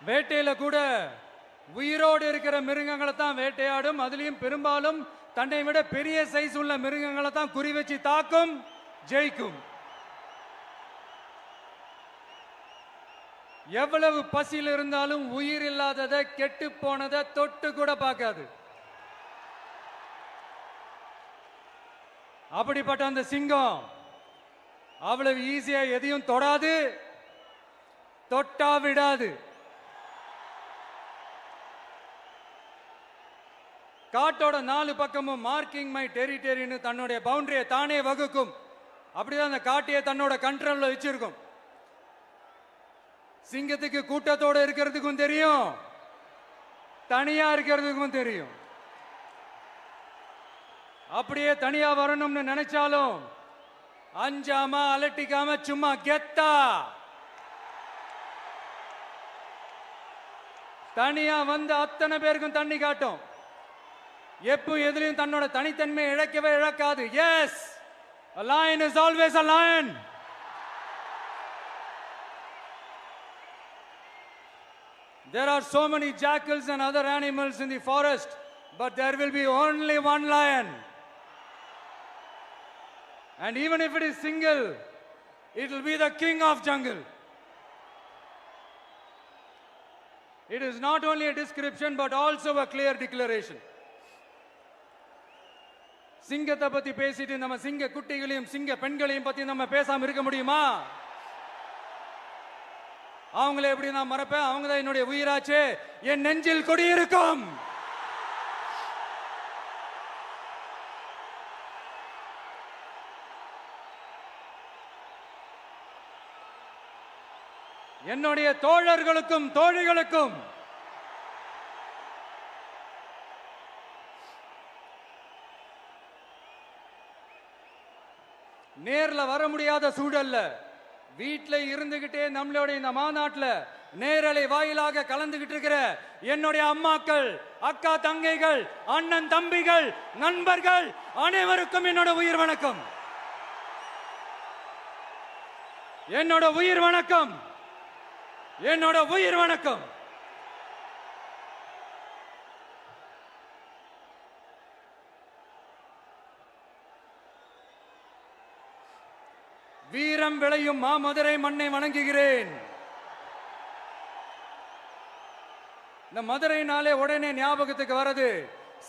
வேட்டையில கூட உயிரோடு இருக்கிற மிருகங்களை தான் வேட்டையாடும். அதுலயும் பெரும்பாலும் தன்னை விட பெரிய சைஸ் உள்ள மிருகங்களை தான் குறி வச்சு தாக்கும், ஜெயிக்கும். எவ்வளவு பசியில் இருந்தாலும் உயிர் இல்லாததை, கெட்டு போனதை தொட்டு கூட பார்க்காது. அப்படிப்பட்ட அந்த சிங்கம் அவ்வளவு ஈஸியா எதையும் தொடாது, தொட்டா விடாது. காட்டோட 4 பக்கமும் மார்க்கிங் மை டெரிட்டரின்னு தன்னுடைய பவுண்டரியை தானே வகுக்கும். அப்படிதான் அந்த காட்டையே தன்னோட கண்ட்ரோல்ல வச்சிருக்கும். சிங்கத்துக்கு கூட்டத்தோட இருக்கிறதுக்கும் தெரியும், தனியா இருக்கிறதுக்கும் தெரியும். அப்படியே தனியா வரணும்னு நினைச்சாலும் அஞ்சாம அலட்டிக்காம சும்மா கெத்தா தனியா வந்து அத்தனை பேருக்கும் தண்ணி காட்டும். எப்போ எதிலையும் தன்னோட தனித்தன்மையை இழக்கவே இழக்காது. Yes, a lion is always a lion. There are so many jackals and other animals in the forest, but there will be only one lion. And even if it is single, it will be the king of jungle. It is not only a description but also a clear declaration. சிங்கத்தை பத்தி பேசிட்டு நம்ம சிங்க குட்டிகளையும் சிங்க பெண்களையும் பத்தி நம்ம பேசாம இருக்க முடியுமா? அவங்கள எப்படி நான் மறப்பேன்? அவங்க தான் என்னுடைய உயிராச்சே. என் நெஞ்சில் குடியிருக்கும். என்னுடைய தோழர்களுக்கும் தோழிகளுக்கும் நேர்ல வர முடியாத சூழல்ல வீட்டில் இருந்துகிட்டே நம்மளோட இந்த மாநாட்டில் நேரலை வாயிலாக கலந்துகிட்டு இருக்கிற என்னுடைய அம்மாக்கள், அக்கா தங்கைகள், அண்ணன் தம்பிகள், நண்பர்கள் அனைவருக்கும் என்னோட உயிர் வணக்கம். என்னோட உயிர் வணக்கம். என்னோட உயிர் வணக்கம். வீரம் விளையும் மாமதுரை மண்ணை வணங்குகிறேன். இந்த மதுரைனாலே உடனே ஞாபகத்துக்கு வரது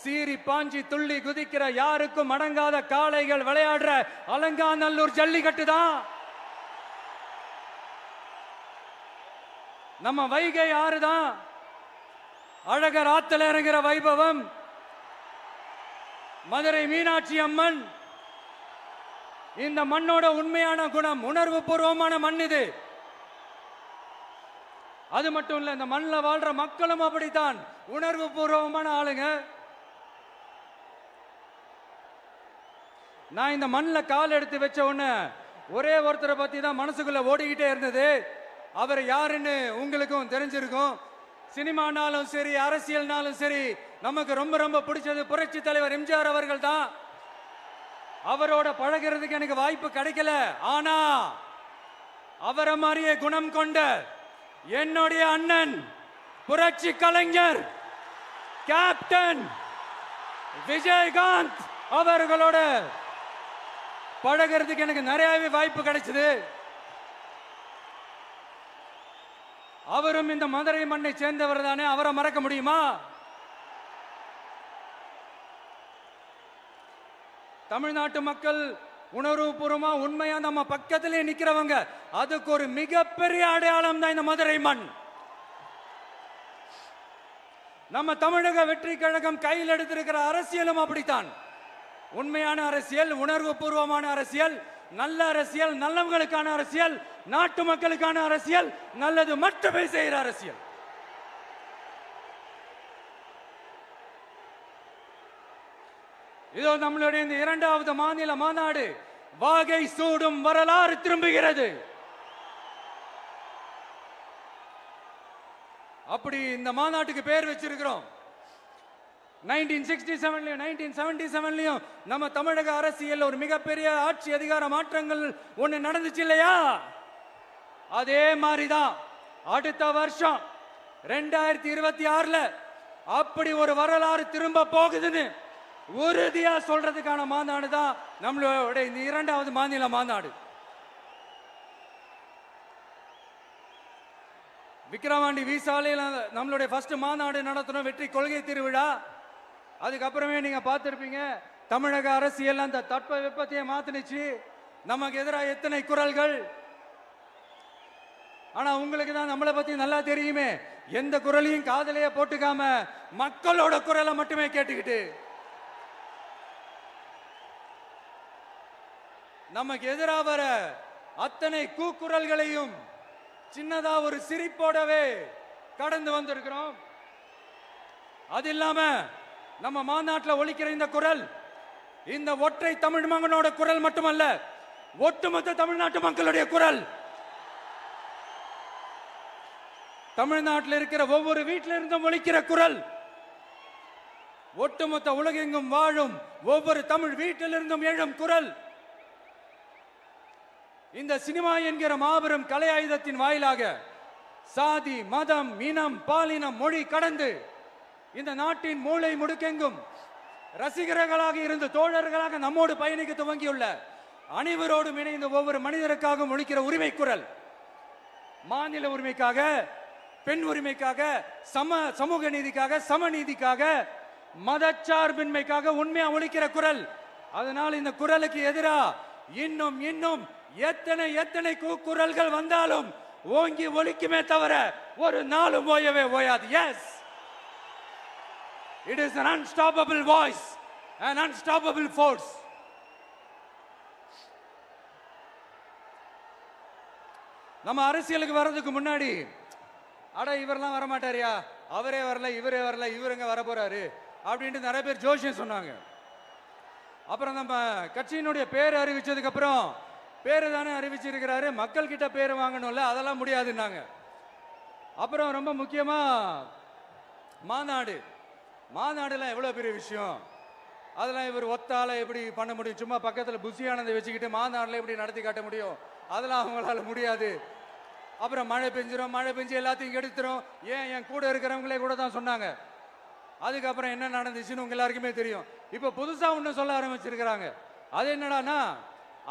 சீறி பாஞ்சி துள்ளி குதிக்கிற யாருக்கும் அடங்காத காளைகள் விளையாடுற அலங்காநல்லூர் ஜல்லிக்கட்டு தான். நம்ம வைகை ஆறு தான். அழகர் ஆத்துல இறங்குற வைபவம். மதுரை மீனாட்சி அம்மன். இந்த மண்ணோட உண்மையான குணம் உணர்வு பூர்வமான மண் இது. அது மட்டும் இல்ல, இந்த மண்ணில் வாழ்ற மக்களும் அப்படித்தான் உணர்வு பூர்வமான ஆளுங்க. நான் இந்த மண்ணில் கால் எடுத்து வச்ச உடனே ஒரே ஒருத்தரை பத்தி தான் மனசுக்குள்ள ஓடிக்கிட்டே இருந்தது. அவர் யாருன்னு உங்களுக்கும் தெரிஞ்சிருக்கும். சினிமானாலும் சரி, அரசியல்னாலும் சரி, நமக்கு ரொம்ப ரொம்ப பிடிச்சது புரட்சி தலைவர் எம்ஜிஆர் அவர்கள் தான். அவரோட பழகிறதுக்கு எனக்கு வாய்ப்பு கிடைக்கல. ஆனா அவரை மாதிரியே குணம் கொண்ட என்னுடைய அண்ணன் புரட்சி கலைஞர் கேப்டன் விஜயகாந்த் அவர்களோட பழகிறதுக்கு எனக்கு நிறையவே வாய்ப்பு கிடைச்சது. அவரும் இந்த மதுரை மண்ணை சேர்ந்தவர் தானே. அவரை மறக்க முடியுமா? தமிழ்நாட்டு மக்கள் உணர்வுபூர்வமா உண்மையா நம்ம பக்கத்திலே நிக்கிறவங்க. அதுக்கு ஒரு மிகப்பெரிய அடையாளம் தான் இந்த மதுரை மண். நம்ம தமிழக வெற்றி கழகம் கையில் எடுத்திருக்கிற அரசியலும் அப்படித்தான். உண்மையான அரசியல், உணர்வு பூர்வமான அரசியல், நல்ல அரசியல், நல்லவங்களுக்கான அரசியல், நாட்டு மக்களுக்கான அரசியல், நல்லது மட்டுமே செய்கிற அரசியல். இதோ நம்மளுடைய இந்த 2வது மாநில மாநாடு வாகை சூடும் வரலாறு திரும்புகிறது. அப்படி இந்த மாநாட்டுக்கு பேர் வச்சிருக்கிறோம். 1967 1977 நம்ம தமிழக அரசியல் ஒரு மிகப்பெரிய ஆட்சி அதிகார மாற்றங்கள் ஒண்ணு நடந்துச்சு இல்லையா? அதே மாதிரிதான் அடுத்த வருஷம் 2026ல அப்படி ஒரு வரலாறு திரும்ப போகுதுன்னு உறுதியா சொல்றதுக்கான மாநாடு தான் நம்மளோட இந்த 2வது மாநில மாநாடு. விக்கிரவாண்டி வீசாலையில் நம்மளுடைய ஃபர்ஸ்ட் மாநாடு நடத்தணும், வெற்றி கொள்கை திருவிழா. அதுக்கப்புறமே நீங்க பார்த்திருப்பீங்க, தமிழக அரசியல் அந்த தட்ப வெப்பத்தையே மாத்தினுச்சு. நமக்கு எதிராக எத்தனை குரல்கள். ஆனா உங்களுக்கு தான் நம்மளை பத்தி நல்லா தெரியுமே, எந்த குரலையும் காதலையே போட்டுக்காம மக்களோட குரலை மட்டுமே கேட்டுக்கிட்டு நமக்கு எதிராக வர அத்தனை கூக்குரல்களையும் சின்னதா ஒரு சிரிப்போடவே கடந்து வந்திருக்கிறோம். அது இல்லாம நம்ம மாநாட்டில் ஒலிக்கிற இந்த குரல் இந்த ஒற்றை தமிழ் மகனோட குரல் மட்டுமல்ல, ஒட்டுமொத்த தமிழ்நாட்டு மக்களுடைய குரல். தமிழ்நாட்டில் இருக்கிற ஒவ்வொரு வீட்டில இருந்தும் ஒலிக்கிற குரல், ஒட்டுமொத்த உலகெங்கும் வாழும் ஒவ்வொரு தமிழ் வீட்டிலிருந்தும் எழும் குரல். இந்த சினிமா என்கிற மாபெரும் கலை ஆயுதத்தின் வாயிலாக சாதி, மதம், இனம், பாலினம், மொழி கடந்து இந்த நாட்டின் மூளை முடுக்கெங்கும் ரசிகர்களாக இருந்து தோழர்களாக நம்மோடு பயணிக்க துவங்கியுள்ள அனைவரோடும் இணைந்த ஒவ்வொரு மனிதருக்காகவும் ஒலிக்கிற உரிமை குரல். மாநில உரிமைக்காக, பெண் உரிமைக்காக, சமூக நீதிக்காக, சமநீதிக்காக, மதச்சார்பின்மைக்காக உண்மையா ஒலிக்கிற குரல். அதனால் இந்த குரலுக்கு எதிராக இன்னும் இன்னும் எத்தனை எத்தனை குரல்கள் வந்தாலும் ஓங்கி ஒலிக்குமே தவிர ஒரு நாளும் ஓயவே ஓயாது. Yes, it is an unstoppable voice, an unstoppable force. நம்ம அரசியலுக்கு வர்றதுக்கு முன்னாடி அட இவரெல்லாம் வர மாட்டாரியா, அவரே வரல, இவரே வரல, இவருங்க வர போறாரு அப்படின்ட்டு நிறைய பேர் ஜோஷியம் சொன்னாங்க. அப்புறம் நம்ம கட்சியினுடைய பேர் அறிவிச்சதுக்கு அப்புறம் பேரு தானே அறிவிச்சிருக்கிறாரு, மக்கள் கிட்ட பேர் வாங்கணும்ல, அதெல்லாம் முடியாதுன்னாங்க. அப்புறம் ரொம்ப முக்கியமா மாநாடுலாம் எவ்வளவு பெரிய விஷயம், அதெல்லாம் இவர் ஒத்தால எப்படி பண்ண முடியும், சும்மா பக்கத்தில் புஷியானதை வச்சுக்கிட்டு மாநாடுல எப்படி நடத்தி காட்ட முடியும், அதெல்லாம் அவங்களால முடியாது. அப்புறம் மழை பெஞ்சு எல்லாத்தையும் எடுத்துரும். ஏன் என் கூட இருக்கிறவங்களே கூட தான் சொன்னாங்க. அதுக்கப்புறம் என்ன நடந்துச்சுன்னு உங்க எல்லாருக்குமே தெரியும். இப்ப புதுசா ஒண்ணு சொல்ல ஆரம்பிச்சிருக்கிறாங்க. அது என்னடானா,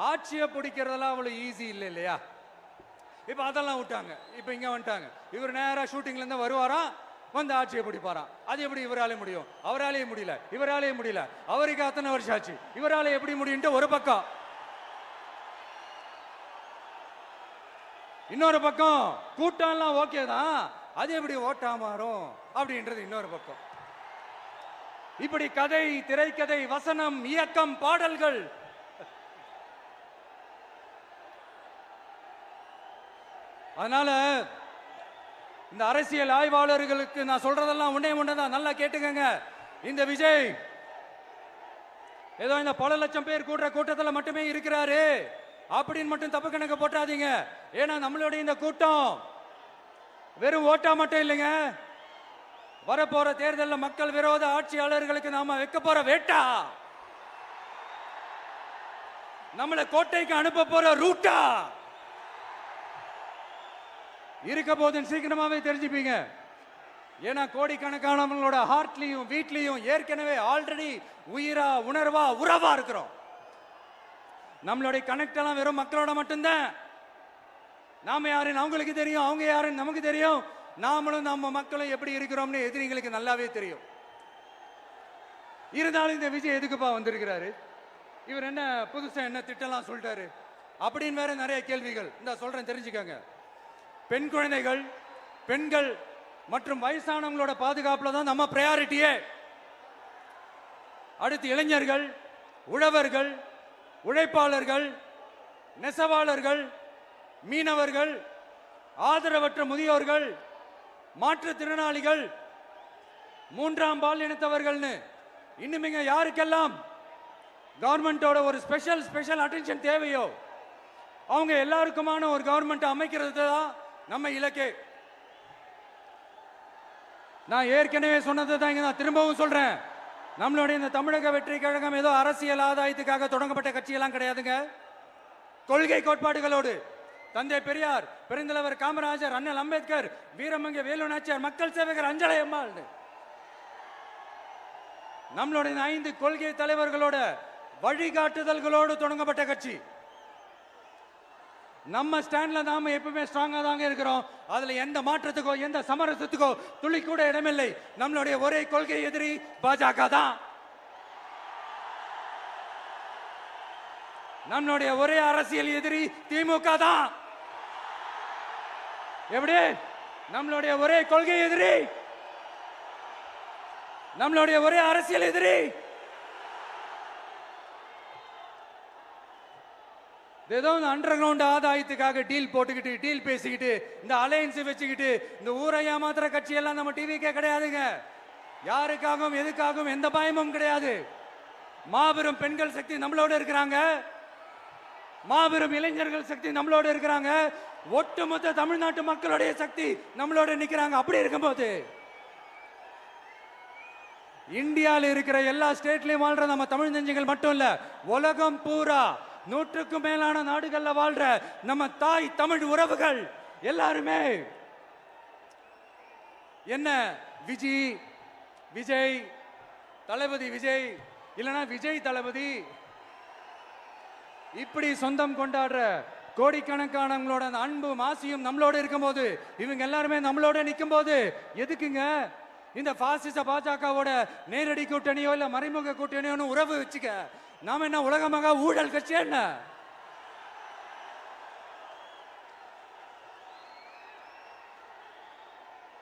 ஆட்சியை பிடிக்கிறதெல்லாம் அவ்வளவு ஈஸி இல்லை இல்லையா. இப்ப அதெல்லாம் விட்டாங்க, இப்ப இங்க வந்துட்டாங்க. இவர் நேரா ஷூட்டிங்ல இருந்து வருவாராம், வந்து ஆட்சியை பிடிப்பாராம். அது எப்படி இவராலே முடியும், அவராலேயே முடியல, இவராலேயே முடியல, அவருக்கு அத்தனை வருஷம் ஆச்சு, இவராலே எப்படி முடியும் ஒரு பக்கம். இன்னொரு பக்கம் கூட்டம் எல்லாம் ஓகே தான், அது எப்படி ஓட்டா மாறும் அப்படின்றது இன்னொரு பக்கம். இப்படி கதை, திரைக்கதை, வசனம், இயக்கம், பாடல்கள், அதனால இந்த அரசியல் ஆய்வாளர்களுக்கு நான் சொல்றதெல்லாம் ஒன்னேதான், நல்லா கேட்டுக்கங்க. இந்த விஜய் ஏதோ இந்த பல லட்சம் பேர் கூடுற கூட்டத்தில் மட்டுமே இருக்கிறாரு அப்படின்னு மட்டும் தப்பு கணக்கு போட்டாதீங்க. ஏன்னா நம்மளுடைய இந்த கூட்டம் வெறும் ஓட்டா மட்டும் இல்லைங்க, வரப்போற தேர்தலில் மக்கள் விரோத ஆட்சியாளர்களுக்கு நாம வைக்க போற வேட்டா, நம்மளை கோட்டைக்கு அனுப்ப போற ரூட்டா இருக்க போதுன்னு சீக்கிரமாவே தெரிஞ்சுப்பீங்க. ஏன்னா கோடிக்கணக்கானவங்களோட ஹார்ட்லயும் வீட்லயும் ஏற்கனவே ஆல்ரெடி உயிரா, உணர்வா, உறவா இருக்கிறோம். நம்மளுடைய கனெக்ட் எல்லாம் வெறும் மக்களோட மட்டும்தான். நாம யாருன்னு அவங்களுக்கு தெரியும், அவங்க யாருன்னு நமக்கு தெரியும். நாமளும் நம்ம மக்களும் எப்படி இருக்கிறோம்னு எதிரிங்களுக்கு நல்லாவே தெரியும். இருந்தாலும் இந்த விஜய் எதுக்குப்பா வந்திருக்கிறாரு, இவர் என்ன புதுசா என்ன திட்டம்லாம் சொல்லிட்டாரு அப்படின்னு வேற நிறைய கேள்விகள். இந்த சொல்றேன் தெரிஞ்சுக்கங்க. பெண் குழந்தைகள், பெண்கள் மற்றும் வயசானவங்களோட பாதுகாப்புல தான் நம்ம பிரையாரிட்டியே. அடுத்து இளைஞர்கள், உழவர்கள், உழைப்பாளர்கள், நெசவாளர்கள், மீனவர்கள், ஆதரவற்ற முதியோர்கள், மாற்றுத்திறனாளிகள், மூன்றாம் பால் இனத்தவர்கள்னு இன்னும் யாருக்கெல்லாம் கவர்மெண்டோட ஒரு ஸ்பெஷல் அட்டென்ஷன் தேவையோ அவங்க எல்லாருக்குமான ஒரு கவர்மெண்ட் அமைக்கிறது தான் நம்ம இலக்கே. நான் ஏற்கனவே சொன்னதை தான் நான் திரும்பவும் சொல்றேன். நம்மளுடைய இந்த தமிழக வெற்றி கழகம் ஏதோ அரசியல் ஆதாயத்துக்காக தொடங்கப்பட்ட கட்சியெல்லாம் கிடையாதுங்க. கொள்கை கோட்பாடுகளோடு, தந்தை பெரியார், பெருந்தலைவர் காமராஜர், அண்ணல் அம்பேத்கர், வீரமங்க வேலு நாச்சியார், மக்கள் சேவகர் அஞ்சலை அம்மாள். நம்மளுடைய 5 கொள்கை தலைவர்களோட வழிகாட்டுதல்களோடு தொடங்கப்பட்ட கட்சி. நம்ம ஸ்டாண்ட்ல நாம எப்பவுமே ஸ்ட்ராங்கா தாங்க இருக்கிறோம். அதுல எந்த மாற்றத்துக்கோ எந்த சமரசத்துக்கோ துளி கூட இடமில்லை. நம்மளுடைய ஒரே கொள்கை எதிரி பாஜக தான். நம்மளுடைய ஒரே அரசியல் எதிரி திமுக தான். எப்படி? நம்மளுடைய ஒரே கொள்கை எதிரி, நம்மளுடைய ஒரே அரசியல் எதிரி ஏதோ அண்டர் கிரவுண்ட் ஆதாயத்துக்காக டீல் போட்டுக்கிட்டு டீல் பேசிக்கிட்டு இந்த அலையன்ஸ் வச்சுக்கிட்டு இந்த ஊரை ஏமாத்துற கட்சி எல்லாம் நம்ம டிவிக்கே கிடையாதுங்க. யாருக்காகவும் எதுக்காகவும் எந்த பயமும் கிடையாது. மாபெரும் பெண்கள் சக்தி நம்மளோட இருக்கிறாங்க. மாபெரும் இளைஞர்கள் சக்தி நம்மளோட இருக்கிறாங்க. ஒட்டுமொத்த தமிழ்நாட்டு மக்களுடைய சக்தி நம்மளோட நிக்கிறாங்க. அப்படி இருக்கும்போது இந்தியாவில் இருக்கிற எல்லா ஸ்டேட்லயும் வாழ்ற நம்ம தமிழ் நெஞ்சங்கள் மட்டும் இல்ல, உலகம் பூரா 100க்கும் மேலான நாடுகள்ல வாழ்ற நம்ம தாய் தமிழ் உறவுகள் எல்லாருமே என்ன விஜய் தளபதி விஜய் இல்லனா விஜய் தளபதி இப்படி சொந்தம் கொண்டாடுற கோடிக்கணக்கானவங்களோட அன்பு மாசியும் நம்மளோட இருக்கும்போது, இவங்க எல்லாருமே நம்மளோட நிற்கும் போது எதுக்குங்க இந்த பாசிச பாஜகவோட நேரடி கூட்டணியோ இல்ல மறைமுக கூட்டணியோ உறவு வச்சுக்க? நாம என்ன உலகமாக ஊழல் கட்சி? என்ன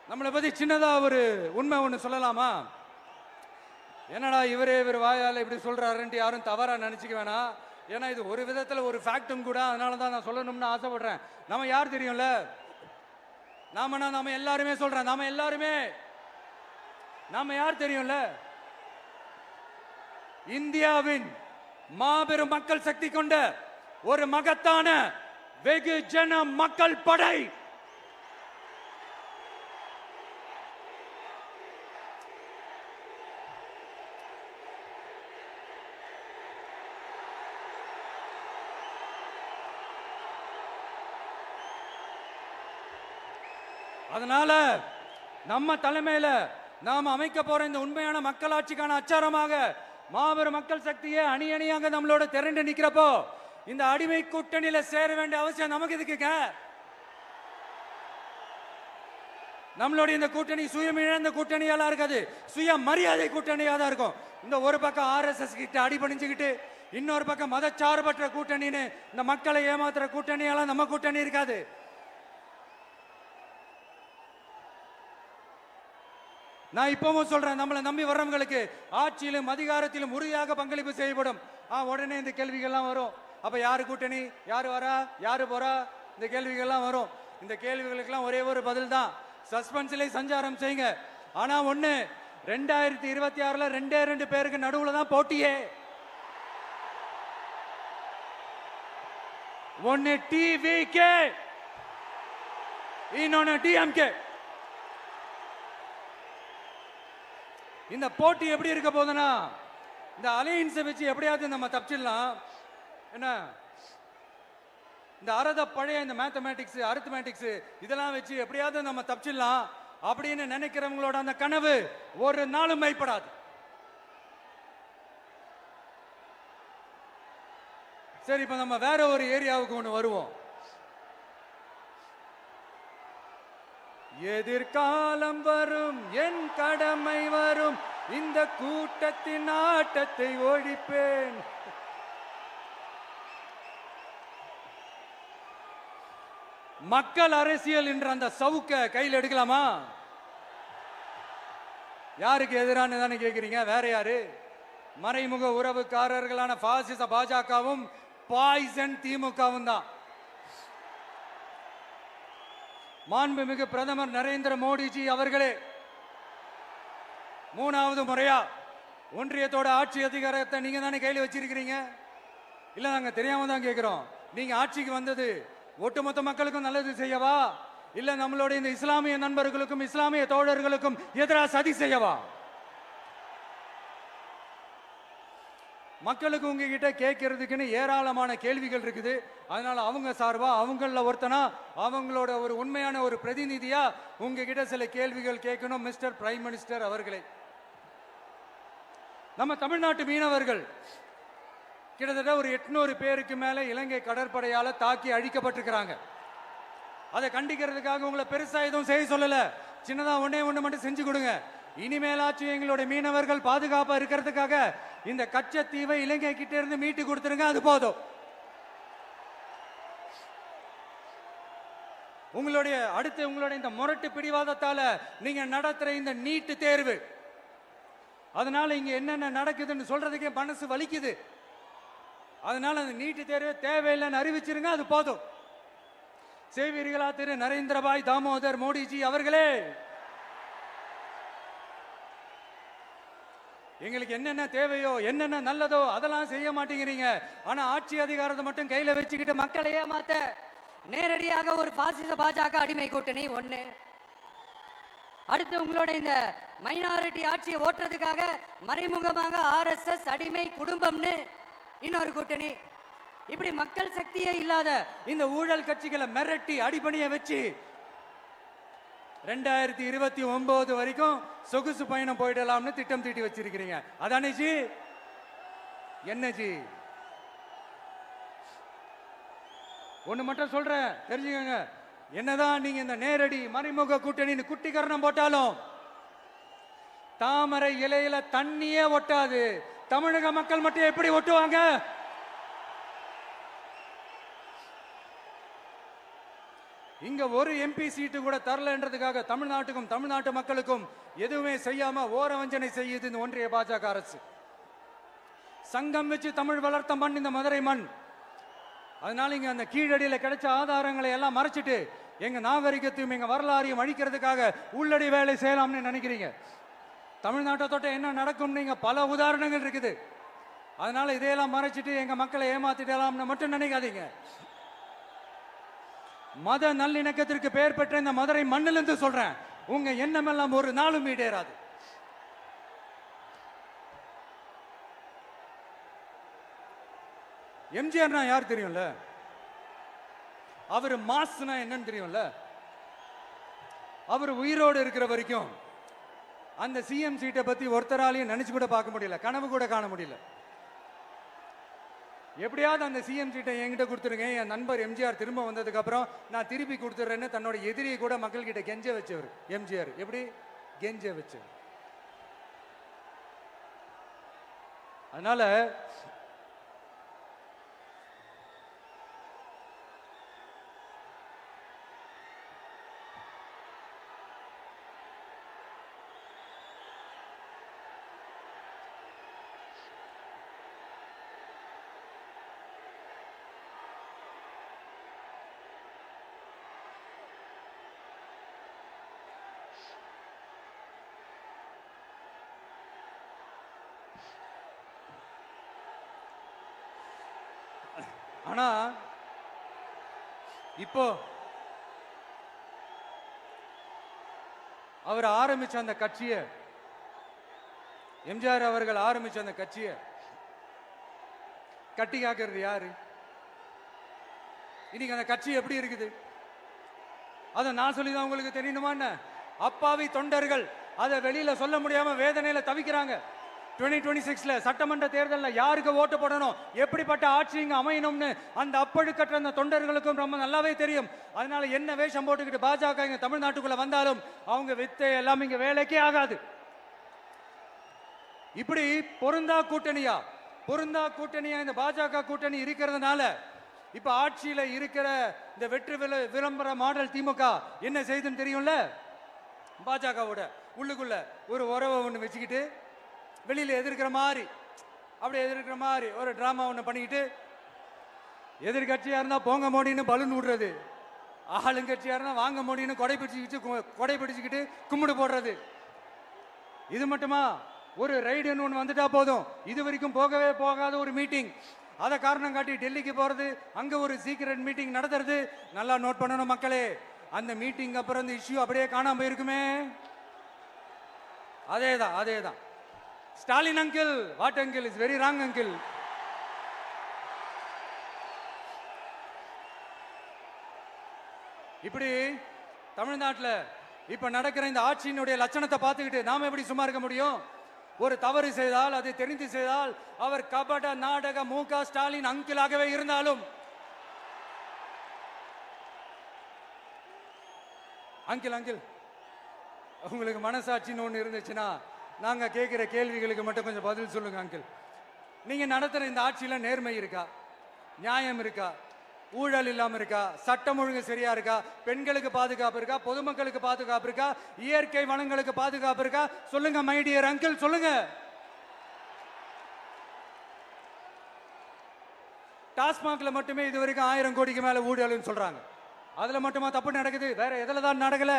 நம்மளை பத்தி சின்னதா ஒரு உண்மை ஒண்ணு சொல்லலாமா? என்னடா இவர் வாயால இப்படி சொல்றாருன்ட்டு யாரும் தவறா நினைச்சுக்க வேணாம். ஏன்னா இது ஒரு விதத்துல ஒரு ஃபேக்டும் கூட. அதனாலதான் நான் சொல்லணும்னு ஆசைப்படுறேன். நம்ம யார் தெரியும்ல? நாம எல்லாருமே சொல்றேன். நாம யார் தெரியும்ல? இந்தியாவின் மாபெரும் மக்கள் சக்தி கொண்ட ஒரு மகத்தான வெகுஜன மக்கள் படை. அதனால நம்ம தலைமையில நாம் அமைக்க போற இந்த உண்மையான மக்களாட்சிக்கான அச்சாரமாக மாபெரும் மக்கள் சக்தியை அணி அணியாக நம்மளோட திரண்டு நிக்கிறப்போ இந்த அடிமை கூட்டணியில சேர வேண்டிய அவசியம் நமக்கு எதுக்குங்க? நம்மளுடைய இந்த கூட்டணி சுயமிழந்த கூட்டணியெல்லாம் இருக்காது, சுய மரியாதை கூட்டணியா தான் இருக்கும். இந்த ஒரு பக்கம் RSS கிட்ட அடிபணிஞ்சுக்கிட்டு, இன்னொரு பக்கம் மதச்சார்பற்ற கூட்டணின்னு இந்த மக்களை ஏமாத்துற கூட்டணியெல்லாம் நம்ம கூட்டணி இருக்காது. நான் இப்பவும் சொல்றேன், நம்மளை நம்பி வர்றவங்களுக்கு ஆட்சியிலும் அதிகாரத்திலும் உறுதியாக பங்களிப்பு செய்யப்படும். உடனே இந்த கேள்விகள்லாம் வரும். அப்ப யாரு கூட்டணி, யாரு வரா, யாரு போறா, இந்த கேள்விகள்லாம் வரும். இந்த கேள்விகளுக்கெல்லாம் ஒரே ஒரு பதில் தான், சஸ்பென்ஸ்ல சஞ்சாரம் செய்யுங்க. ஆனா ஒண்ணு, 2026ல 2 பேருக்கு நடுவுல தான் போட்டியே. ஒன்னு TVK, இன்னொன்னு DMK. இந்த போட்டி எப்படி இருக்க போதுன்னா, இந்த அலையன்ஸை வச்சு எப்படியாவது நம்ம தப்பிச்சிடலாம். என்ன இந்த பழைய இந்த மேத்தமேட்டிக்ஸ் அரித்மேட்டிக்ஸ் இதெல்லாம் வச்சு எப்படியாவது நம்ம தப்பிச்சிடலாம் அப்படின்னு நினைக்கிறவங்களோட அந்த கனவு ஒரு நாளும் மைப்படாது. சரி, இப்ப நம்ம வேற ஒரு ஏரியாவுக்கு ஒண்ணு வருவோம். எதிர்காலம் வரும், என் கடமை வரும், இந்த கூட்டத்தின் ஆட்டத்தை ஒழிப்பேன். மக்கள் அரசியல் என்ற அந்த சவுக்க கையில் எடுக்கலாமா? யாருக்கு எதிரான தானே கேட்கிறீங்க? வேற யாரு? மறைமுக உறவுக்காரர்களான பாசிச பாஜகவும் பாய்சன் திமுகவும் தான். மாண்புமிகு பிரதமர் நரேந்திர மோடிஜி அவர்களே 3வது முறையா ஒன்றியத்தோட ஆட்சி அதிகாரத்தை நீங்க தானே கையில் வச்சிருக்கிறீங்க. இல்ல, நாங்க தெரியாம தான் கேட்கிறோம். நீங்க ஆட்சிக்கு வந்தது ஒட்டுமொத்த மக்களுக்கும் நல்லது செய்யவா, இல்ல நம்மளுடைய இந்த இஸ்லாமிய நண்பர்களுக்கும் இஸ்லாமிய தோழர்களுக்கும் எதிராக சதி செய்யவா? மக்களுக்கு உங்ககிட்ட கேட்கறதுக்குன்னு ஏராளமான கேள்விகள் இருக்குது. அதனால அவங்க சார்பா அவங்கள ஒருத்தனா அவங்களோட ஒரு உண்மையான ஒரு பிரதிநிதியா உங்ககிட்ட சில கேள்விகள் கேட்கணும். மிஸ்டர் பிரைம் மினிஸ்டர் அவர்களே, நம்ம தமிழ்நாட்டு மீனவர்கள் கிட்டத்தட்ட ஒரு 800 பேருக்கு மேல இலங்கை கடற்படையால தாக்கி அழிக்கப்பட்டிருக்கிறாங்க. அதை கண்டிக்கிறதுக்காக உங்களை பெருசா எதுவும் செய்ய சொல்லல, சின்னதா ஒண்ணே ஒண்ணு மட்டும் செஞ்சு கொடுங்க. இனிமேலாச்சும் எங்களுடைய மீனவர்கள் பாதுகாப்பா இருக்கிறதுக்காக இந்த கச்சத்தீவை இலங்கை கிட்ட இருந்து மீட்டு கொடுத்துருங்க, அது போதும். உங்களுடைய இந்த முரட்டு பிடிவாதத்தால நீங்க நடத்துற இந்த நீட்டு தேர்வு, அதனால இங்க என்னென்ன நடக்குதுன்னு சொல்றதுக்கே மனசு வலிக்குது. அதனால அந்த நீட்டு தேர்வு தேவையில்லைன்னு அறிவிச்சிருங்க, அது போதும். செய்வீர்களா திரு நரேந்திரபாய் தாமோதர் மோடிஜி அவர்களே? எங்களுக்கு என்னென்ன தேவையோ என்னென்ன நல்லதோ அதெல்லாம் செய்ய மாட்டேங்கிறீங்க. ஆனா ஆட்சி அதிகாரத்தை மட்டும் கையில வச்சுக்கிட்டு மக்களை ஏமாத்த நேரடியாக ஒரு பாசிச பாஜக அடிமை கூட்டணி ஒண்ணு, அடுத்து உங்களோட இந்த மைனாரிட்டி ஆட்சியை ஓட்டுறதுக்காக மறைமுகமாக RSS அடிமை குடும்பம்னு இன்னொரு கூட்டணி. இப்படி மக்கள் சக்தியே இல்லாத இந்த ஊழல் கட்சிகளை மிரட்டி அடிபணிய வச்சு 2029 வரைக்கும் சொகுசு பயணம் போயிடலாம்னு திட்டம் தீட்டி வச்சிருக்கிறீங்க. அதானே ஜி? என்ன ஜி? ஒண்ணு மட்டும் சொல்றேன், தெரிஞ்சுக்கங்க. என்னதான் நீங்க இந்த நேரடி மறைமுக கூட்டணின்னு குட்டிகரணம் போட்டாலும் தாமரை இலையில தண்ணியே ஒட்டாது. தமிழக மக்கள் மட்டும் எப்படி ஒட்டுவாங்க? இங்க ஒரு MP சீட்டு கூட தரலன்றதுக்காக தமிழ்நாட்டுக்கும் தமிழ்நாட்டு மக்களுக்கும் எதுவுமே செய்யாம ஓரவஞ்சனை செய்யுது இந்த ஒன்றிய பாஜக அரசு. சங்கம் வச்சு தமிழ் வளர்த்த மண் இந்த மதுரை மண். அதனால இங்க அந்த கீழடியில கிடைச்ச ஆதாரங்களை எல்லாம் மறைச்சிட்டு எங்க நாகரிகத்தையும் எங்க வரலாறையும் அழிக்கிறதுக்காக உள்ளடி வேலை செய்யலாம்னு நினைக்கிறீங்க. தமிழ்நாட்டை தொட்ட என்ன நடக்கும் நீங்க பல உதாரணங்கள் இருக்குது. அதனால இதையெல்லாம் மறைச்சிட்டு எங்க மக்களை ஏமாத்திடலாம்னு மட்டும் நினைக்காதீங்க. மத நல்லிணக்கத்திற்கு பெயர் பெற்ற இந்த மதுரை மண்ணிலிருந்து சொல்றேன், உங்க எண்ணம் எல்லாம் ஒரு நாளும் ஈடேறாது. எம்ஜிஆர்னா யார் தெரியும்ல? அவர் மாஸ்னா என்னன்னு தெரியும்ல? அவர் உயிரோடு இருக்கிற வரைக்கும் அந்த CM சீட்டை பத்தி ஒருத்தராலையும் நினைச்சு கூட பார்க்க முடியல, கனவு கூட காண முடியல. எப்படியாவது அந்த CM சீட்டை என்கிட்ட கொடுத்துருங்க, என் நண்பர் எம்ஜிஆர் திரும்ப வந்ததுக்கு அப்புறம் நான் திருப்பி கொடுத்துறேன்னு தன்னோட எதிரியை கூட மக்கள் கிட்ட கெஞ்ச வச்சவர் எம்ஜிஆர். எப்படி கெஞ்ச வச்சவர்? அதனால ஆனா இப்போ அவர் ஆரம்பிச்ச அந்த கட்சியை, எம்ஜிஆர் அவர்கள் ஆரம்பிச்ச அந்த கட்சியை கட்டி காக்கிறது யாரு? இன்னைக்கு அந்த கட்சி எப்படி இருக்குது? அதை நான் சொல்லிதான் உங்களுக்கு தெரியணுமா என்ன? அப்பாவி தொண்டர்கள் அதை வெளியில சொல்ல முடியாம வேதனையில தவிக்கிறாங்க. 2026 சட்டமன்ற தேர்தலில் யாருக்கு ஓட்டு போடணும், எப்படிப்பட்ட ஆட்சி இங்க அமையணும்னு அந்த அப்பழுக்கற்ற அந்த தொண்டர்களுக்கும் ரொம்ப நல்லாவே தெரியும். அதனால என்ன வேஷம் போட்டுக்கிட்டு பாஜக இங்க தமிழ்நாட்டுக்குள்ள வந்தாலும் அவங்க வித்தை எல்லாம் இங்க வேலைக்கே ஆகாது. இப்படி பொருந்தா கூட்டணியா இந்த பாஜக கூட்டணி இருக்கிறதுனால இப்ப ஆட்சியில இருக்கிற இந்த வெற்றி விளம்பர மாடல் திமுக என்ன செய்யுதுன்னு தெரியும்ல? பாஜகவோட உள்ளுக்குள்ள ஒரு உறவை ஒண்ணு வச்சுக்கிட்டு வெளியில எதிர்க்கிற மாதிரி ஒரு டிராமா ஒண்ணு பண்ணிக்கிட்டு, எதிர்கட்சியா இருந்தா போங்க மோடின்னு பலூன் விடுறது, ஆளுங்கட்சியா இருந்தா வாங்க மோடின்னு கொடை பிடிச்சுக்கிட்டு கும்பிடு போடுறது. இது மட்டுமா? ஒரு ரைடுன்னு ஒன்று வந்துட்டா போதும், இது வரைக்கும் போகவே போகாத ஒரு மீட்டிங், அதை காரணம் காட்டி டெல்லிக்கு போறது, அங்க ஒரு சீக்ரெட் மீட்டிங் நடத்துறது. நல்லா நோட் பண்ணணும் மக்களே, அந்த மீட்டிங் அப்புறம் இந்த இஷ்யூ அப்படியே காணாம போயிருக்குமே. அதேதான் Stalin uncle, what uncle is very wrong uncle. இப்படி தமிழ்நாட்டில் இப்ப நடக்கிற இந்த ஆட்சியினுடைய லட்சணத்தை பார்த்துக்கிட்டு நாம எப்படி சும்மா இருக்க முடியும்? ஒரு தவறு செய்தால், அது தெரிந்து செய்தால், அவர் கபட நாடக மு.க. ஸ்டாலின் அங்கிளாகவே இருந்தாலும், அங்கிள் உங்களுக்கு மனசாட்சின்னு ஒன்று இருந்துச்சுன்னா நாங்க கேட்கிற கேள்விகளுக்கு மட்டும் கொஞ்சம் பதில் சொல்லுங்க அங்கிள். நீங்க நடத்துற இந்த ஆட்சியில நேர்மை இருக்கா? நியாயம் இருக்கா? ஊழல் இல்லாம இருக்கா? சட்டம் ஒழுங்கு சரியா இருக்கா? பெண்களுக்கு பாதுகாப்பு இருக்கா? பொதுமக்களுக்கு பாதுகாப்பு இருக்கா? இயற்கை வளங்களுக்கு பாதுகாப்பு இருக்கா? சொல்லுங்க மை டியர் அங்கிள், சொல்லுங்க. டாஸ்மாக்ல மட்டுமே இது வரைக்கும் 1000 கோடிக்கு மேல ஊழல்னு சொல்றாங்க. அதுல மட்டுமா தப்பு நடக்குது? வேற எதுல தான் நடக்கல?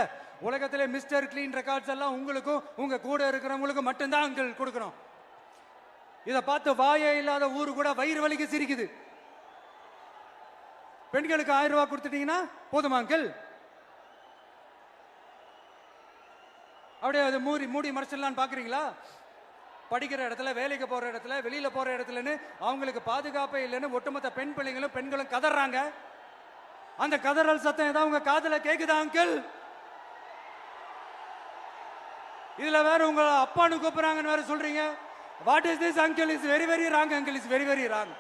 உலகத்திலே மிஸ்டர் கிளீன் ரெக்கார்ட்ஸ் எல்லாம் உங்களுக்கும் உங்க கூட இருக்கிறவங்களுக்கும் மட்டும்தான் அங்கிள் கொடுக்கணும். இதை பார்த்து வாயே இல்லாத ஊரு கூட வயிறு வலிக்கு சிரிக்குது. பெண்களுக்கு 1000 ரூபாய் கொடுத்துட்டீங்கன்னா போதுமா அங்கிள்? அப்படியே அது மூடி மறைச்சிடலான்னு பாக்குறீங்களா? படிக்கிற இடத்துல, வேலைக்கு போற இடத்துல, வெளியில போற இடத்துலன்னு அவங்களுக்கு பாதுகாப்பே இல்லைன்னு ஒட்டுமொத்த பெண்களும் கதறாங்க. அந்த கதறல் சத்தம் ஏதாவது உங்க காதுல கேக்குதா அங்கிள்? இதுல வேற உங்க அப்பான்னு கூப்பிடுறாங்கன்னு வேற சொல்றீங்க. What is this uncle? Is very very wrong uncle, is very very wrong.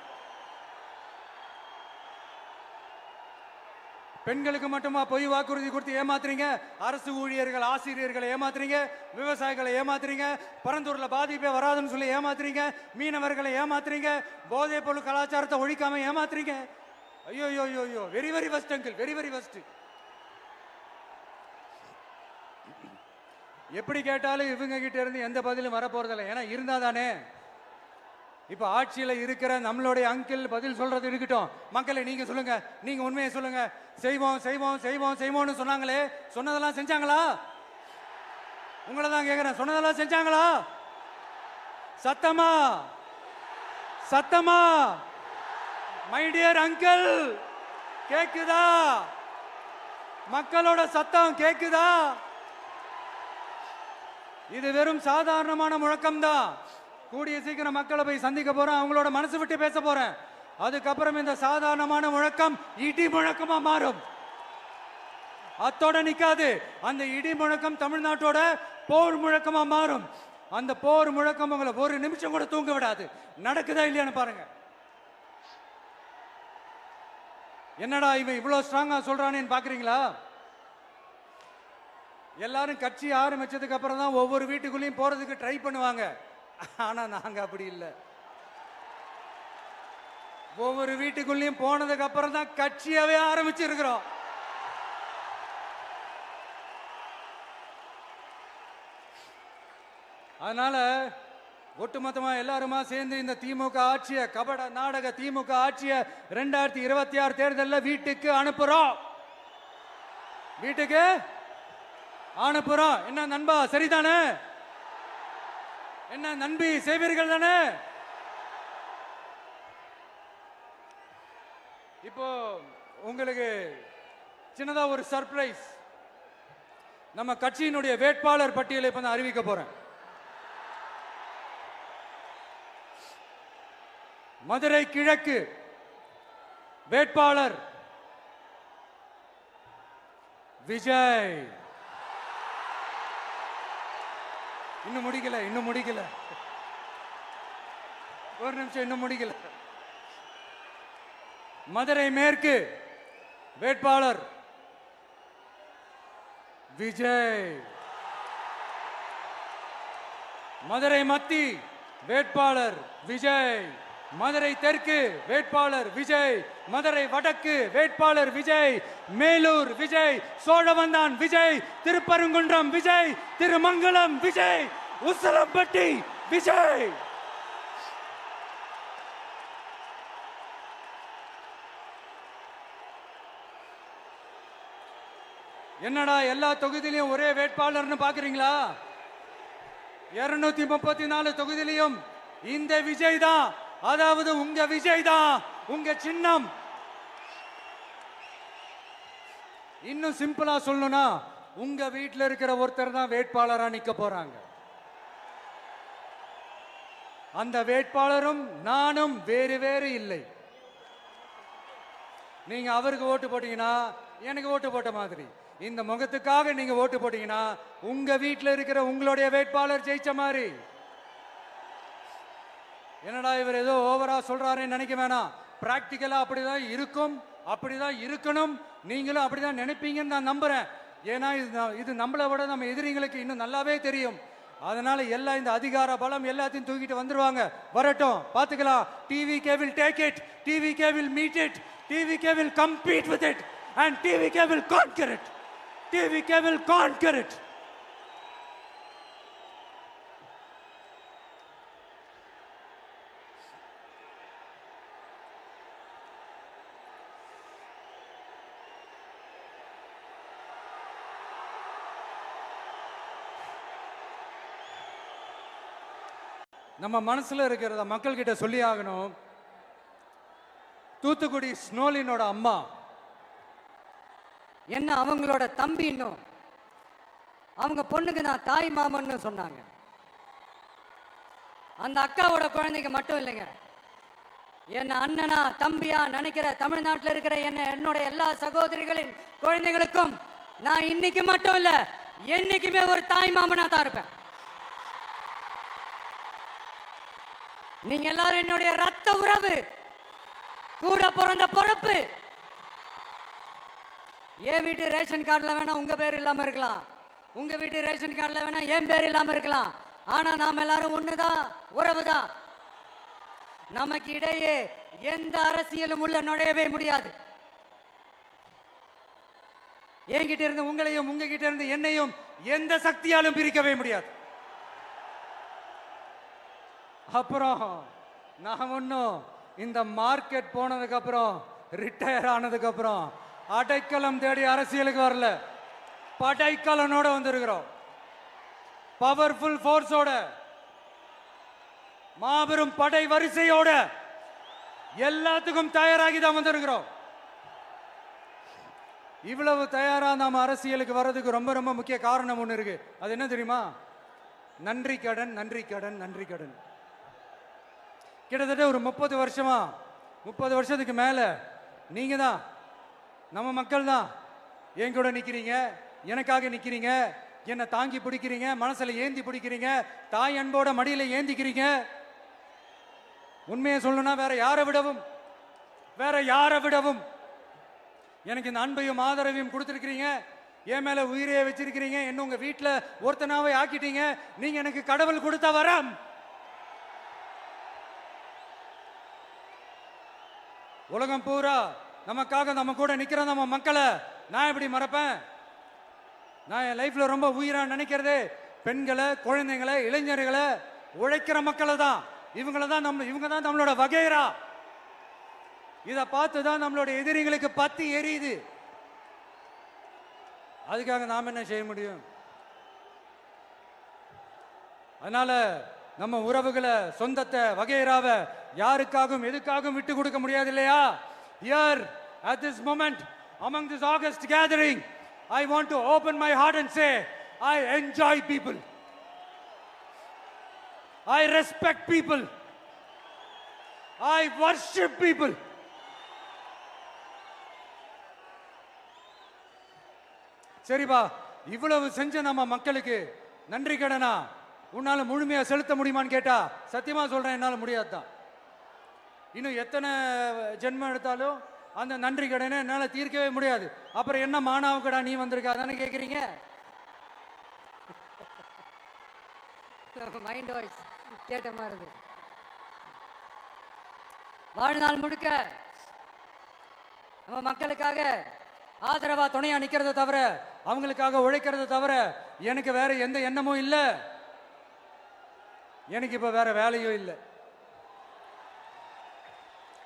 பெண்களுக்கு மட்டுமா பொய் வாக்குறுதி கொடுத்து ஏமாத்துறீங்க? அரசு ஊழியர்கள், ஆசிரியர்களை ஏமாத்துறீங்க, விவசாயிகளை ஏமாத்துறீங்க, பரந்தூர்ல பாதிப்பே வராதுன்னு சொல்லி ஏமாத்துறீங்க, மீனவர்களை ஏமாத்துறீங்க, போதைப் பொருள் கலாச்சாரத்தை ஒழிக்காம ஏமாத்துறீங்க. ஐயோ ஐயோ ஐயோ, very very வஸ்ட் uncle, very very வஸ்ட். எப்படி கேட்டாலும் இவங்க கிட்ட இருந்து எந்த பதிலும் வரப்போறதில்லை. ஏன்னா இருந்தா தானே. இப்ப ஆட்சியில இருக்கிற நம்மளுடைய அங்கிள் பதில் சொல்றது இருக்கட்டும். மக்களை நீங்க சொல்லுங்க, நீங்க உண்மையை சொல்லுங்க. செய்வோம் செய்வோம் செய்வோம் செய்வோம்னு சொன்னாங்களே, சொன்னதெல்லாம் செஞ்சாங்களா? உங்களை தான் கேக்குறேன், சொன்னதெல்லாம் செஞ்சாங்களா? சத்தமா சத்தமா மை டியர் அங்கிள், கேக்குதா? மக்களோட சத்தம் கேக்குதா? இது வெறும் சாதாரணமான முழக்கம் தான். கூடிய சீக்கிரம் மக்களை போய் சந்திக்க போறேன், அவங்களோட மனசு விட்டு பேச போறேன். அதுக்கப்புறம் இந்த சாதாரணமான முழக்கம் இடி முழக்கமா மாறும். அத்தோட நிக்காது. அந்த இடி முழக்கம் தமிழ்நாட்டோட போர் முழக்கமா மாறும். அந்த போர் முழக்கம் உங்களை ஒரு நிமிஷம் கூட தூங்க விடாது. நடக்குதா இல்லையான்னு பாருங்க. என்னடா இவன் இவ்வளவு ஸ்ட்ராங்கா சொல்றானேன்னு பாக்குறீங்களா? எல்லாரும் கட்சி ஆரம்பிச்சதுக்கு அப்புறம் தான் ஒவ்வொரு வீட்டுக்குள்ளேயும் போறதுக்கு ட்ரை பண்ணுவாங்க. ஆனா நாங்க அப்படி இல்லை. ஒவ்வொரு வீட்டுக்குள்ளேயும் போனதுக்கு அப்புறம் தான் கட்சியாவே ஆரம்பிச்சிருக்கிறோம். அதனால ஒட்டுமொத்தமா எல்லாருமா சேர்ந்து இந்த திமுக ஆட்சிய, கபட நாடக திமுக ஆட்சிய 2026 தேர்தலில் வீட்டுக்கு அனுப்புறோம். வீட்டுக்கு அனுப்புறோம். என்ன நண்பா, சரிதானே? என்ன நண்பி, செய்வீர்கள் தானே? இப்போ உங்களுக்கு சின்னதா ஒரு சர்ப்ரைஸ். நம்ம கட்சியினுடைய வேட்பாளர் பட்டியலை இப்ப நான் அறிவிக்க போறேன். மதுரை கிழக்கு வேட்பாளர் விஜய். இன்னும் முடிக்கல. ஒரு நிமிஷம், இன்னும் முடிக்கல. மதுரை மேற்கு வேட்பாளர் விஜய். மதுரை மத்தி வேட்பாளர் விஜய். மதுரை தெற்கு வேட்பாளர் விஜய். மதுரை வடக்கு வேட்பாளர் விஜய். மேலூர் விஜய். சோழவந்தான் விஜய். திருப்பரங்குன்றம் விஜய். திருமங்கலம் விஜய். உசலம்பட்டி விஜய். என்னடா எல்லா தொகுதியிலையும் ஒரே வேட்பாளர்னு பாக்குறீங்களா? 234 தொகுதியிலையும் இந்த விஜய் தான். அதாவது உங்க விஜய் தான் உங்க சின்னம். இன்னும் சிம்பிளா சொல்லணும்னா, உங்க வீட்டில் இருக்கிற ஒருத்தர் தான் வேட்பாளரா நிக்க போறாங்க. அந்த வேட்பாளரும் நானும் வேறு வேறு இல்லை. நீங்க அவருக்கு ஓட்டு போட்டீங்கன்னா எனக்கு ஓட்டு போட்ட மாதிரி. இந்த முகத்துக்காக நீங்க ஓட்டு போட்டீங்கன்னா உங்க வீட்டில் இருக்கிற உங்களுடைய வேட்பாளர் ஜெயிச்ச மாதிரி. என்னடா இவர் ஏதோ ஓவரா சொல்றாருன்னு நினைக்க வேணாம். பிராக்டிக்கலா அப்படிதான் இருக்கும், அப்படிதான் இருக்கணும். நீங்களும் அப்படிதான் நினைப்பீங்கன்னு நான் நம்புறேன். ஏன்னா இது நம்மளை விட நம்ம எதிரிங்களுக்கு இன்னும் நல்லாவே தெரியும். அதனால எல்லாம் இந்த அதிகார பலம் எல்லாத்தையும் தூக்கிட்டு வந்துருவாங்க. வரட்டும், பாத்துக்கலாம். TVK will take it, TVK will meet it, TVK will compete with it and TVK will conquer it, TVK will conquer it. நம்ம மனசுல இருக்கிறத மக்கள் கிட்ட சொல்லி ஆகணும். தூத்துக்குடி ஸ்னோலினோட அம்மா என்ன அவங்களோட தம்பி, இன்னும் அவங்க பொண்ணுக்கு நான் தாய் மாமன்னு சொன்னாங்க. அந்த அக்காவோட குழந்தைக்கு மட்டும் இல்லைங்க, என்ன அண்ணனா தம்பியா நினைக்கிற தமிழ்நாட்டில் இருக்கிற என்னோட எல்லா சகோதரிகளின் குழந்தைகளுக்கும் நான் இன்னைக்கு மட்டும் இல்ல, என்னைக்குமே ஒரு தாய் மாமனா தான் இருப்பேன். நீங்க எல்லாரும் என்னுடைய ரத்த உறவு, கூட பிறந்த பொறுப்பு. என் வீட்டு ரேஷன் கார்டுல வேணா உங்க பேர் இல்லாம இருக்கலாம், உங்க வீட்டு ரேஷன் கார்டுல வேணா என் பேர் இல்லாம இருக்கலாம். ஆனா நாம எல்லாரும் ஒண்ணுதான், உறவுதான். நமக்கு இடையே எந்த அரசியலும் உள்ள நுழையவே முடியாது. என்கிட்ட இருந்து உங்களையும் உங்ககிட்ட இருந்து என்னையும் எந்த சக்தியாலும் பிரிக்கவே முடியாது. அப்புறம் நான் ஒன்றும் இந்த மார்க்கெட் போனதுக்கு அப்புறம், ரிட்டையர் ஆனதுக்கு அப்புறம் அடைக்கலம் தேடி அரசியலுக்கு வரல. படைக்கலனோட வந்திருக்கிறோம். பவர்ஃபுல் ஃபோர்ஸோட, மாபெரும் படை வரிசையோட, எல்லாத்துக்கும் தயாராகி தான் வந்திருக்கிறோம். இவ்வளவு தயாரா நாம அரசியலுக்கு வர்றதுக்கு ரொம்ப ரொம்ப முக்கிய காரணம் ஒன்று இருக்கு. அது என்ன தெரியுமா? நன்றி கடன், நன்றி கடன், நன்றி கடன். கிட்டத்தட்ட ஒரு 30 வருஷமா, 30 வருஷத்துக்கு மேல நீங்க தான், நம்ம மக்கள் தான் என் கூட நிக்கிறீங்க, எனக்காக நிக்கிறீங்க, என்னை தாங்கி பிடிக்கிறீங்க, மனசுல ஏந்தி பிடிக்கிறீங்க, தாய் அன்போட மடியில ஏந்திக்கிறீங்க. உண்மையை சொல்லணும்னா வேற யாரை விடவும் எனக்கு இந்த அன்பையும் ஆதரவையும் கொடுத்துருக்கிறீங்க. என் மேல உயிரையே வச்சிருக்கிறீங்க. என்ன உங்க வீட்டுல ஒருத்தனாவே ஆக்கிட்டீங்க. நீங்க எனக்கு கடவுள் கொடுத்த வரம். உலகம் பூரா நமக்காக நம்ம கூட நிக்கிற நம்ம மக்களை நான் எப்படி மறப்பேன்? நான் என் லைஃப்ல ரொம்ப உயிரா நினைக்கிறதே பெண்களை, குழந்தைங்களை, இளைஞர்களை, உழைக்கிற மக்களை தான். இவங்க தான் நம்மளோட வகைரா. இதை பார்த்து தான் நம்மளோட எதிரிகளுக்கு பத்தி எரியுது. அதுக்காக நாம் என்ன செய்ய முடியும்? அதனால நம்ம உறவுகளை, சொந்தத்தை, வகைராவை யாருக்காகவும் எதுக்காகவும் விட்டு கொடுக்க முடியாது இல்லையா? Here at this moment among this August gathering, I want to open my heart and say I enjoy people, I respect people, I worship people. சரிப்பா, இவ்வளவு செஞ்ச நம்ம மக்களுக்கு நன்றி கடனா உன்னால முழுமையா செலுத்த முடியுமான்னு கேட்டா சத்தியமா சொல்றேன், என்னால முடியாதுதான். இன்னும் எத்தனை ஜென்மம் எடுத்தாலும் அந்த நன்றி கடனை என்னால தீர்க்கவே முடியாது. அப்புறம் என்ன மானாவுக்கடா நீ வந்திருக்கா தானே கேக்குறீங்க? மைண்ட் வாய்ஸ் கேட்ட மாதிரி. வாழ்நாள் முழுக்க நம்ம மக்களுக்காக ஆதரவா துணையா நிக்கிறத தவிர, அவங்களுக்காக உழைக்கிறத தவிர எனக்கு வேற எந்த எண்ணமும் இல்லை. எனக்கு இப்ப வேற வேலையும் இல்லை.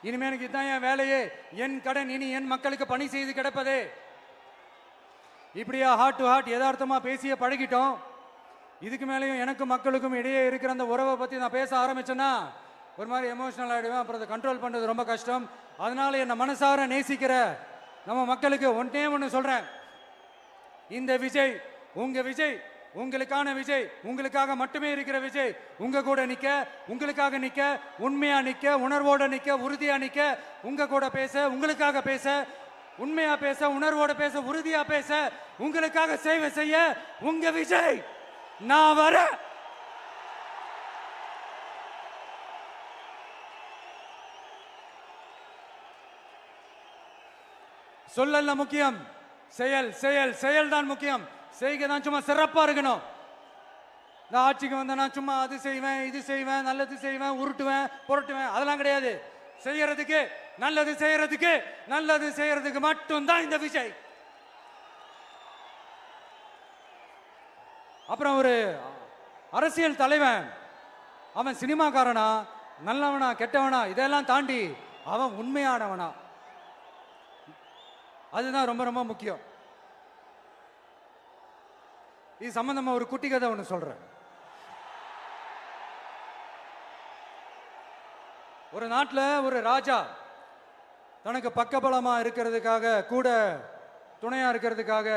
இனிமே எனக்கு இதுதான் என் வேலையே. என் கடன் இனி என் மக்களுக்கு பணி செய்து கிடப்பதே. இப்படியா ஹார்ட் டு ஹார்ட் யதார்த்தமா பேசிய பழகிட்டோம். இதுக்கு மேலேயும் எனக்கும் மக்களுக்கும் இடையே இருக்கிற அந்த உறவை பத்தி நான் பேச ஆரம்பிச்சேன்னா ஒரு மாதிரி எமோஷனல் ஆயிடுவேன். அப்புறம் அதை கண்ட்ரோல் பண்றது ரொம்ப கஷ்டம். அதனால என்ன மனசார நேசிக்கிற நம்ம மக்களுக்கு ஒன்னே ஒன்று சொல்றேன். இந்த விஜய் உங்க விஜய், உங்களுக்கான விஜய், உங்களுக்காக மட்டுமே இருக்கிற விஜய். உங்க கூட நிக்க, உங்களுக்காக நிக்க, உண்மையா நிக்க, உணர்வோட நிக்க, உறுதியா நிக்க, உங்க கூட பேச, உங்களுக்காக பேச உண்மையா பேச, உணர்வோட பேச, உறுதியா பேச, உங்களுக்காக சேவை செய்ய உங்க விஜய் நான் வரேன். சொல்லல முக்கியம், செயல் செயல் செயல் தான் முக்கியம். செய்கை தான் சும்மா சிறப்பா இருக்கணும். இந்த ஆட்சிக்கு வந்தேன்னா சும்மா அது செய்வேன், இது செய்வேன், நல்லது செய்வேன், உருட்டுவேன், புரட்டுவேன், அதெல்லாம் கிடையாது. செய்யறதுக்கு நல்லது செய்யறதுக்கு நல்லது செய்யறதுக்கு மட்டும்தான் இந்த விஜய். அப்புறம் ஒரு அரசியல் தலைவன் அவன் சினிமாக்காரனா, நல்லவனா, கெட்டவனா, இதெல்லாம் தாண்டி அவன் உண்மையானவனா, அதுதான் ரொம்ப ரொம்ப முக்கியம். இது சம்பந்தமா ஒரு குட்டி கதை ஒன்று சொல்றேன். ஒரு நாட்டில் ஒரு ராஜா தனக்கு பக்கபலமா இருக்கிறதுக்காக, கூட துணையா இருக்கிறதுக்காக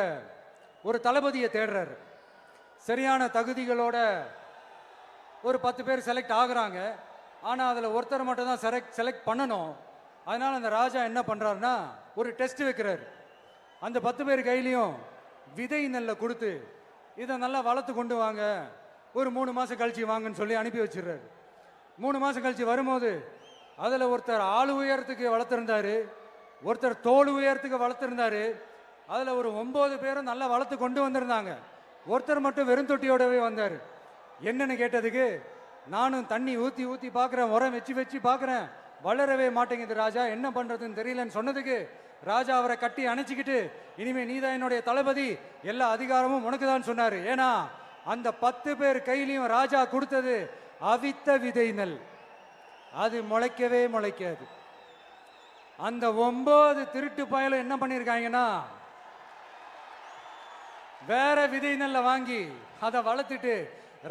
ஒரு தளபதியை தேடுறாரு. சரியான தகுதிகளோட ஒரு 10 பேர் செலக்ட் ஆகுறாங்க. ஆனால் அதில் ஒருத்தர் மட்டும் தான் செலக்ட் பண்ணணும். அதனால அந்த ராஜா என்ன பண்றாருன்னா ஒரு டெஸ்ட் வைக்கிறாரு. அந்த 10 பேர் கையிலையும் விதை நெல்லை கொடுத்து இதை நல்லா வளர்த்து கொண்டு வாங்க, ஒரு 3 மாசம் கழிச்சு வாங்கன்னு சொல்லி அனுப்பி வச்சிடுறாரு. 3 மாசம் கழிச்சு வரும்போது அதில் ஒருத்தர் ஆள் உயரத்துக்கு வளர்த்துருந்தாரு, ஒருத்தர் தோல் உயரத்துக்கு வளர்த்துருந்தாரு. அதில் ஒரு 9 பேரும் நல்லா வளர்த்து கொண்டு வந்திருந்தாங்க. ஒருத்தர் மட்டும் வெறும் தொட்டியோடவே வந்தார். என்னன்னு கேட்டதுக்கு, நானும் தண்ணி ஊற்றி ஊற்றி பார்க்குறேன், உரம் வச்சு வச்சு பார்க்குறேன், வளரவே மாட்டேங்குது ராஜா, என்ன பண்ணுறதுன்னு தெரியலன்னு சொன்னதுக்கு ராஜா அவரை கட்டி அணைச்சிக்கிட்டு, இனிமே நீதான் என்னுடைய தளபதி, எல்லா அதிகாரமும் உனக்கு தான் சொன்னார். ஏன்னா அந்த 10 பேர் கையிலையும் ராஜா கொடுத்தது அவித்த விதை நெல், அது முளைக்கவே முளைக்காது. அந்த 9 திருட்டு பயலும் என்ன பண்ணியிருக்காங்கன்னா வேற விதை நெல்ல வாங்கி அதை வளர்த்துட்டு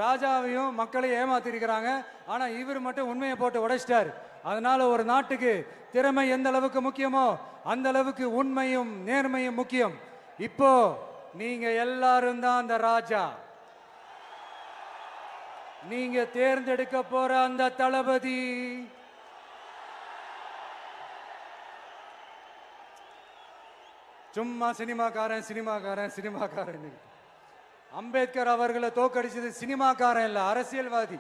ராஜாவையும் மக்களையும் ஏமாத்திருக்கிறாங்க. ஆனா இவர் மட்டும் உண்மையை போட்டு உடைச்சிட்டார். அதனால ஒரு நாட்டுக்கு திறமை எந்த அளவுக்கு முக்கியமோ அந்த அளவுக்கு உண்மையும் நேர்மையும் முக்கியம். இப்போ நீங்க எல்லாரும் தான் அந்த ராஜா. நீங்க தேர்ந்தெடுக்க போற அந்த தளபதி சும்மா சினிமாக்காரன் சினிமாக்காரன் சினிமாக்காரன். அம்பேத்கர் அவர்களை தோக்கடிச்சது சினிமாக்காரன் இல்ல, அரசியல்வாதி.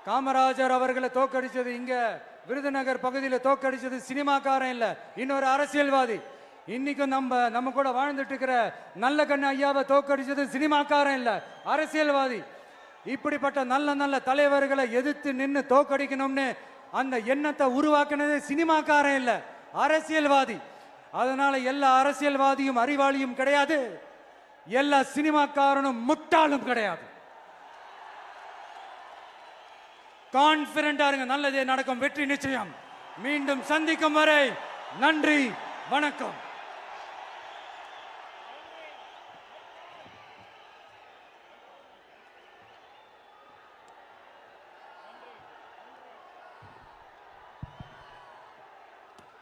காமராஜர் அவர்களை தோக்கடிச்சது, இங்க விருதுநகர் பகுதியில் தோக்கடிச்சது சினிமாக்காரன் இல்ல, இன்னொரு அரசியல்வாதி. இன்னைக்கும் நம்ம கூட வாழ்ந்துட்டு இருக்கிற நல்ல கண்ணு ஐயாவை தோக்கடிச்சது சினிமாக்காரன் இல்ல, அரசியல்வாதி. இப்படிப்பட்ட நல்ல நல்ல தலைவர்களை எதிர்த்து நின்று தோக்கடிக்கணும்னு அந்த எண்ணத்தை உருவாக்குனது சினிமாக்காரன் இல்ல, அரசியல்வாதி. அதனால எல்லா அரசியல்வாதியும் அறிவாளியும் கிடையாது, எல்லா சினிமாக்காரனும் முட்டாளும் கிடையாது. கான்பிடண்டா இருங்க, நல்லதே நடக்கும், வெற்றி நிச்சயம். மீண்டும் சந்திக்கும் வரை நன்றி, வணக்கம்.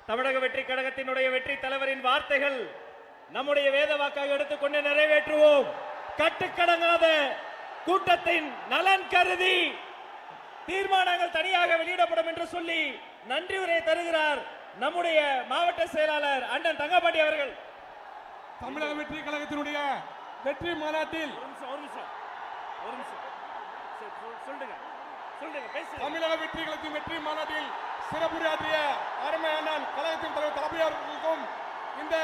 தமிழக வெற்றி கழகத்தினுடைய வெற்றி தலைவரின் வார்த்தைகள் நம்முடைய வேத வாக்காக எடுத்துக்கொண்டு நிறைவேற்றுவோம். கட்டுக்கடங்காத கூட்டத்தின் நலன் கருதி தீர்மானங்கள் தனியாக வெளியிடப்படும் என்று சொல்லி நன்றி உரை தருகிறார் நம்முடைய மாவட்ட செயலாளர் அண்ணன் தங்கப்பாண்டி அவர்கள். தமிழக வெற்றி கழகத்தினுடைய வெற்றி மாநாட்டில் தமிழக வெற்றி கழகத்தின் வெற்றி மாநாட்டில் சிறப்புரையாற்றிய அருமை அண்ணன் கழகத்தின் தலைவர் தளபதியார்களுக்கும் இந்த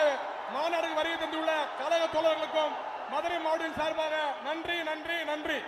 மாநாடுக்கு வருகை தந்துள்ள கழக தோழர்களுக்கும் மதுரை மாவட்டத்தின் சார்பாக நன்றி நன்றி நன்றி.